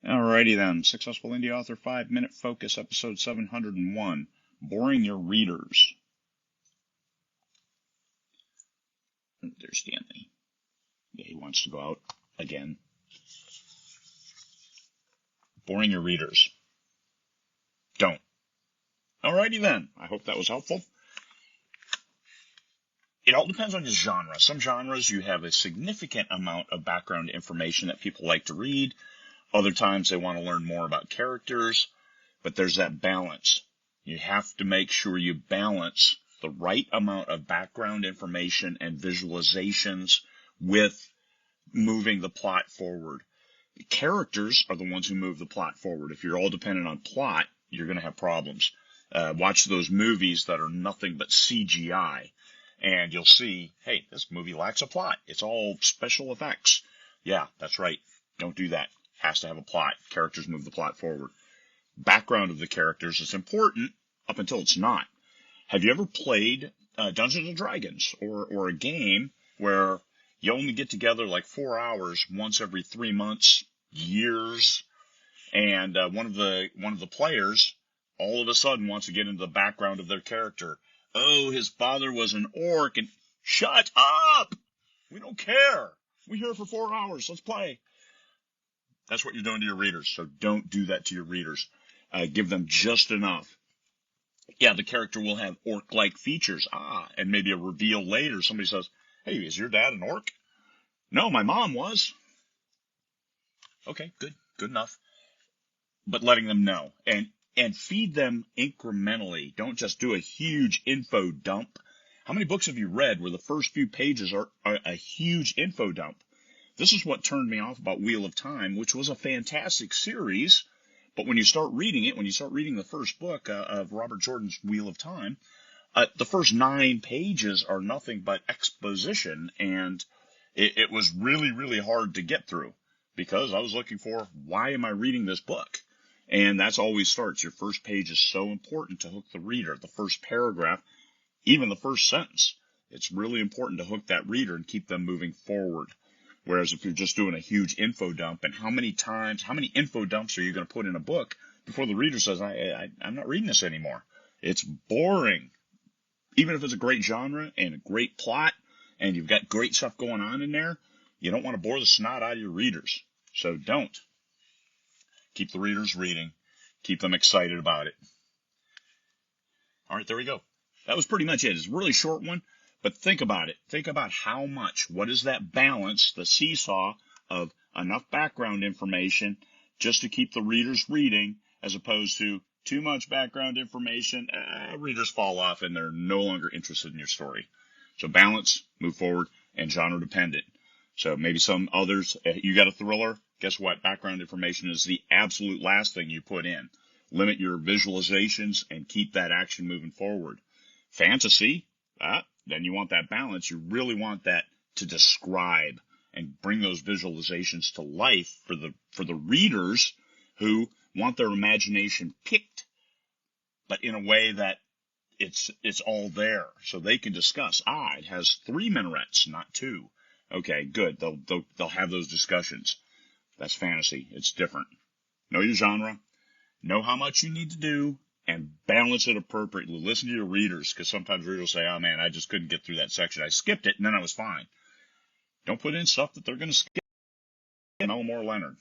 Alrighty then, Successful Indie Author 5-Minute Focus, episode 701, Boring Your Readers. There's Stanley. Yeah, he wants to go out again. Boring your readers. Don't. Alrighty then, I hope that was helpful. It all depends on your genre. Some genres you have a significant amount of background information that people like to read. Other times they want to learn more about characters, but there's that balance. You have to make sure you balance the right amount of background information and visualizations with moving the plot forward. The characters are the ones who move the plot forward. If you're all dependent on plot, you're going to have problems. Watch those movies that are nothing but CGI, and you'll see, hey, this movie lacks a plot. It's all special effects. Yeah, that's right. Don't do that. Has to have a plot. Characters move the plot forward. Background of the characters is important up until it's not. Have you ever played Dungeons and Dragons or a game where you only get together like 4 hours once every 3 months, years, and one of the players all of a sudden wants to get into the background of their character? Oh, his father was an orc, and shut up! We don't care. We're here for 4 hours. Let's play. That's what you're doing to your readers, so don't do that to your readers. Give them just enough. Yeah, the character will have orc-like features. And maybe a reveal later. Somebody says, hey, is your dad an orc? No, my mom was. Okay, good enough. But letting them know. And feed them incrementally. Don't just do a huge info dump. How many books have you read where the first few pages are a huge info dump? This is what turned me off about Wheel of Time, which was a fantastic series. But when you start reading it, when you start reading the first book of Robert Jordan's Wheel of Time, the first 9 pages are nothing but exposition. And it was really, really hard to get through because I was looking for, why am I reading this book? And that's always starts. Your first page is so important to hook the reader. The first paragraph, even the first sentence. It's really important to hook that reader and keep them moving forward. Whereas if you're just doing a huge info dump, and how many info dumps are you going to put in a book before the reader says, I'm not reading this anymore? It's boring. Even if it's a great genre and a great plot, and you've got great stuff going on in there, you don't want to bore the snot out of your readers. So don't. Keep the readers reading. Keep them excited about it. All right, there we go. That was pretty much it. It's a really short one. But think about it. Think about how much. What is that balance, the seesaw of enough background information just to keep the readers reading, as opposed to too much background information? Readers fall off and they're no longer interested in your story. So balance, move forward, and genre dependent. So maybe some others, you got a thriller. Guess what? Background information is the absolute last thing you put in. Limit your visualizations and keep that action moving forward. Fantasy, then you want that balance. You really want that to describe and bring those visualizations to life for the readers who want their imagination picked, but in a way that it's all there, so they can discuss. It has 3 minarets, not 2. Okay, good. They'll have those discussions. That's fantasy. It's different. Know your genre. Know how much you need to do. And balance it appropriately. Listen to your readers, because sometimes readers will say, oh man, I just couldn't get through that section. I skipped it, and then I was fine. Don't put in stuff that they're going to skip. Elmore Leonard.